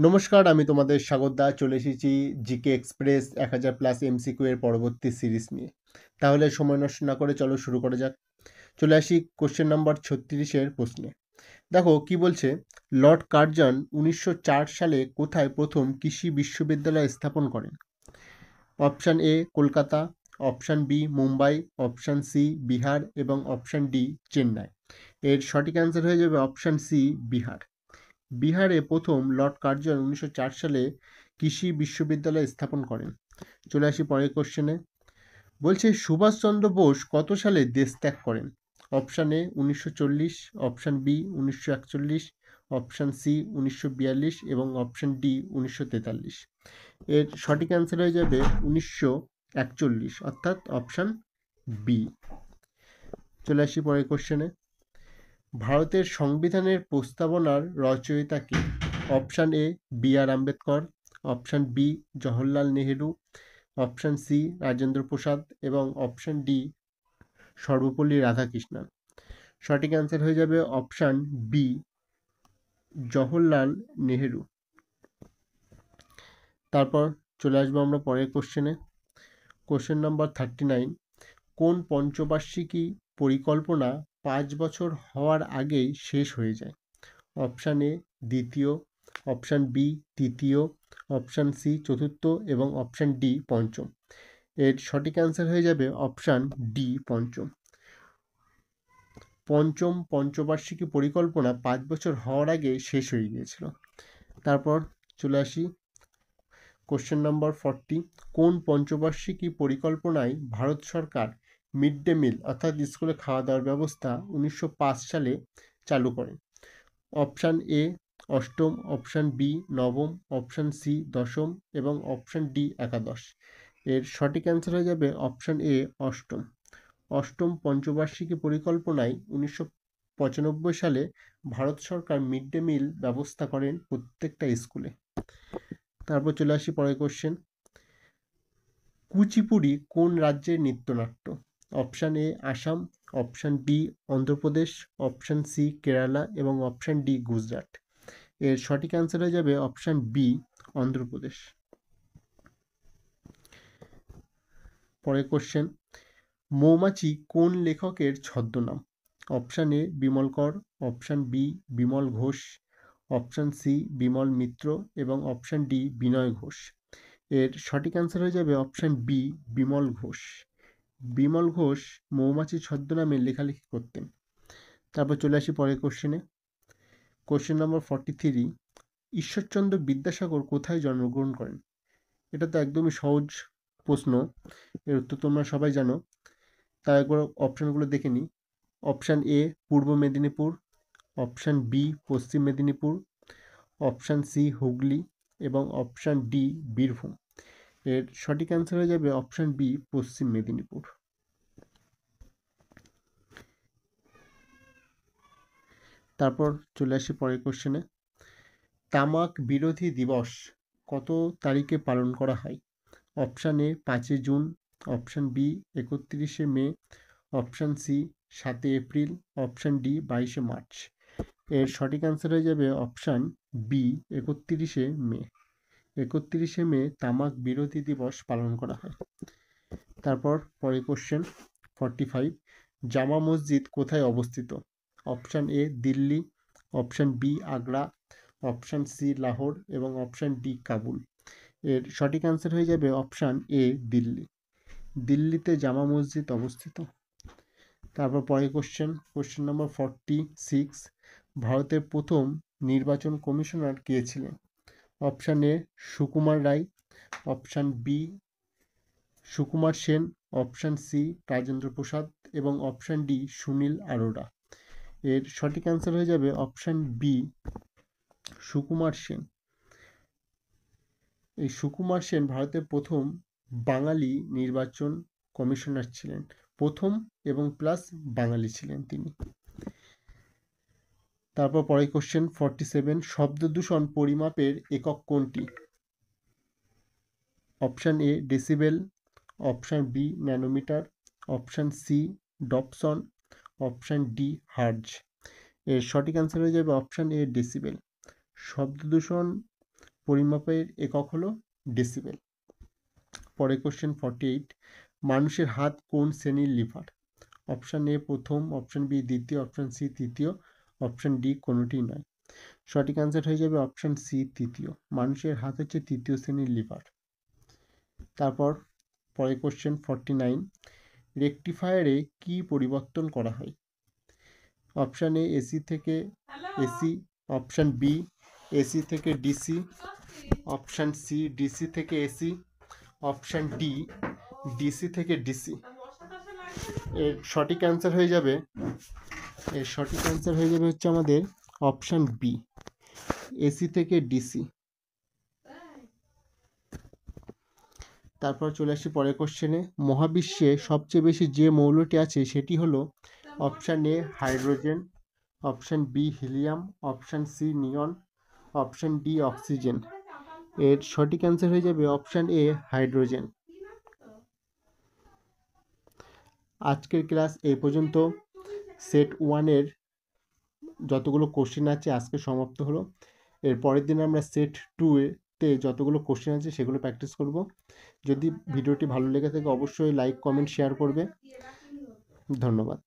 নমস্কার, আমি তোমাদের স্বাগত দা চলে এসেছি জিকে এক্সপ্রেস 1000+ এমসিকিউ এর পরবর্তী সিরিজ নিয়ে। তাহলে সময় নষ্ট না করে চলো শুরু করা যাক। চলে আসি কোশ্চেন নাম্বার 36-এর প্রশ্নে। দেখো কি বলছে, লর্ড কার্জন 1904 সালে কোথায় প্রথম কৃষি বিশ্ববিদ্যালয় স্থাপন করেন? Option A Kolkata, option B Mumbai, option C Bihar এবং অপশান ডি চেন্নাই। এর সঠিক অ্যান্সার হয়ে যাবে অপশান সি বিহার। বিহারে প্রথম লর্ড কার্জন 1904 সালে কৃষি বিশ্ববিদ্যালয় স্থাপন করেন। চলে আসি পরের কোশ্চেনে। বলছে সুভাষচন্দ্র বোস কত সালে দেশ ত্যাগ করেন? Option A 1940, option B 1941, option C 1942 এবং অপশান ডি 1943। এর সঠিক অ্যান্সার হয়ে যাবে 1941, অর্থাৎ অপশান বি। চলে আসি পরের কোশ্চেনে। ভারতের সংবিধানের প্রস্তাবনার রচয়িতা কে? Option A B R Ambedkar, option B Jawaharlal Nehru, option C Rajendra Prasad এবং অপশান ডি সর্বপল্লী রাধাকৃষ্ণন। সঠিক অ্যান্সার হয়ে যাবে অপশান বি জওহরলাল নেহেরু। তারপর চলে আসবো আমরা পরের কোশ্চেনে। Question number 39। কোন পঞ্চবার্ষিকী পরিকল্পনা 5 বছর হওয়ার আগেই শেষ হয়ে যায়? অপশান এ দ্বিতীয়, অপশান বি তৃতীয়, অপশান সি চতুর্থ এবং অপশান ডি পঞ্চম। এর সঠিক অ্যান্সার হয়ে যাবে অপশান ডি পঞ্চম। পঞ্চম পঞ্চবার্ষিকী পরিকল্পনা 5 বছর হওয়ার আগে শেষ হয়ে গিয়েছিল। তারপর চলে আসি কোশ্চেন নাম্বার 40। কোন পঞ্চবার্ষিকী পরিকল্পনায় ভারত সরকার মিড ডে মিল অর্থাৎ স্কুলে খাওয়া দাওয়ার ব্যবস্থা 1905 সালে চালু করেন? অপশান এ অষ্টম, অপশান বি নবম, অপশান সি দশম এবং অপশান ডি একাদশ। এর সঠিক অ্যান্সার হয়ে যাবে অপশান এ অষ্টম। অষ্টম পঞ্চবার্ষিকী পরিকল্পনায় 1995 সালে ভারত সরকার মিড ডে মিল ব্যবস্থা করেন প্রত্যেকটা স্কুলে। তারপর চলে আসি পরের কোশ্চেন। কুচিপুড়ি কোন রাজ্যের নৃত্যনাট্য? Option A Assam, option B Andhra Pradesh, option C Kerala এবং অপশান ডি গুজরাট। এর সঠিক অ্যান্সার হয়ে যাবে অপশান বি অন্ধ্রপ্রদেশ। পরের কোশ্চেন। মৌমাছি কোন লেখকের ছদ্মনাম? Option A Bimal Kar, option B Bimal Ghosh, option C Bimal Mitra এবং অপশান ডি বিনয় ঘোষ। এর সঠিক অ্যান্সার হয়ে যাবে অপশান বি বিমল ঘোষ। বিমল ঘোষ মৌমাছি ছদ্মনামে লেখালেখি করতেন। তারপর চলে আসি পরের কোশ্চেনে। Question number 43। ঈশ্বরচন্দ্র বিদ্যাসাগর কোথায় জন্মগ্রহণ করেন? এটা তো একদমই সহজ প্রশ্ন, এর উত্তর তোমরা সবাই জানো। তাই একবার অপশানগুলো দেখে নিই। Option A Purba Medinipur, option B Paschim Medinipur, option C Hooghly এবং অপশান ডি বীরভূম। এর সঠিক অ্যান্সার হয়ে যাবে অপশান বি পশ্চিম মেদিনীপুর। তারপর চলে আসি পরের কোশ্চেনে। তামাক বিরোধী দিবস কত তারিখে পালন করা হয়? Option A 5 June, option B 31 May, option C 7 April, option D 22 March. এর সঠিক অ্যান্সার হয়ে যাবে অপশান বি 31 মে। 31 মে তামাক বিরোধী দিবস পালন করা হয়। তারপর পরের কোশ্চেন 45। জামা মসজিদ কোথায় অবস্থিত? Option A Delhi, option B Agra, option C Lahore এবং অপশান ডি কাবুল। এর সঠিক অ্যান্সার হয়ে যাবে অপশান এ দিল্লি। দিল্লিতে জামা মসজিদ অবস্থিত। তারপর পরের কোশ্চেন নাম্বার 46। ভারতের প্রথম নির্বাচন কমিশনার কে ছিলেন? Option A Sukumar Ray, option B Sukumar Sen, option C Rajendra Prasad এবং অপশান ডি সুনীল আরোরা। এর সঠিক অ্যান্সার হয়ে যাবে অপশান বি সুকুমার সেন। এই সুকুমার সেন ভারতের প্রথম বাঙালি নির্বাচন কমিশনার ছিলেন। প্রথম এবং প্লাস বাঙালি ছিলেন তিনি। তারপর পরের কোশ্চেন 47। শব্দ দূষণ পরিমাপের একক কোনটি? Option A decibel, option B nanometre, option C Dobson, option D hertz. এর সঠিক অ্যান্সার হয়ে যাবে অপশান এ ডেসিবেল। শব্দ দূষণ পরিমাপের একক হলো ডেসিবেল। পরে কোশ্চেন 48, মানুষের হাত কোন শ্রেণীর লিভার? অপশান এ প্রথম, অপশান বি দ্বিতীয়, অপশান সি তৃতীয়, অপশান ডি কোনোটি নয়। সঠিক অ্যান্সার হয়ে যাবে অপশান সি তৃতীয়। মানুষের হাত হচ্ছে তৃতীয় শ্রেণীর লিভার। তারপর পরে কোশ্চেন 49, রেকটিফায়ারে কি পরিবর্তন করা হয়? অপশান এ এসি থেকে এসি, অপশান বি এসি থেকে ডিসি, অপশান সি ডিসি থেকে এসি, অপশান ডি ডিসি থেকে ডিসি। এর সঠিক অ্যান্সার হয়ে যাবে হচ্ছে আমাদের অপশান বি এসি থেকে ডিসি। তারপর চলে আসি পরের কোশ্চেনে, মহাবিশ্বে সবচেয়ে বেশি যে মৌলটি আছে সেটি হলো option A hydrogen, option B helium, option C neon, option D oxygen. এর সঠিক অ্যান্সার হয়ে যাবে অপশান এ হাইড্রোজেন। আজকের ক্লাস এই পর্যন্ত। সেট 1-এর যতগুলো কোশ্চেন আছে আজকে সমাপ্ত হলো। এর পরের দিন আমরা সেট 2-তে যতগুলো কোশ্চেন আছে সেগুলো প্র্যাকটিস করব। যদি ভিডিওটি ভালো লেগে থাকে অবশ্যই লাইক, কমেন্ট, শেয়ার করবে। ধন্যবাদ।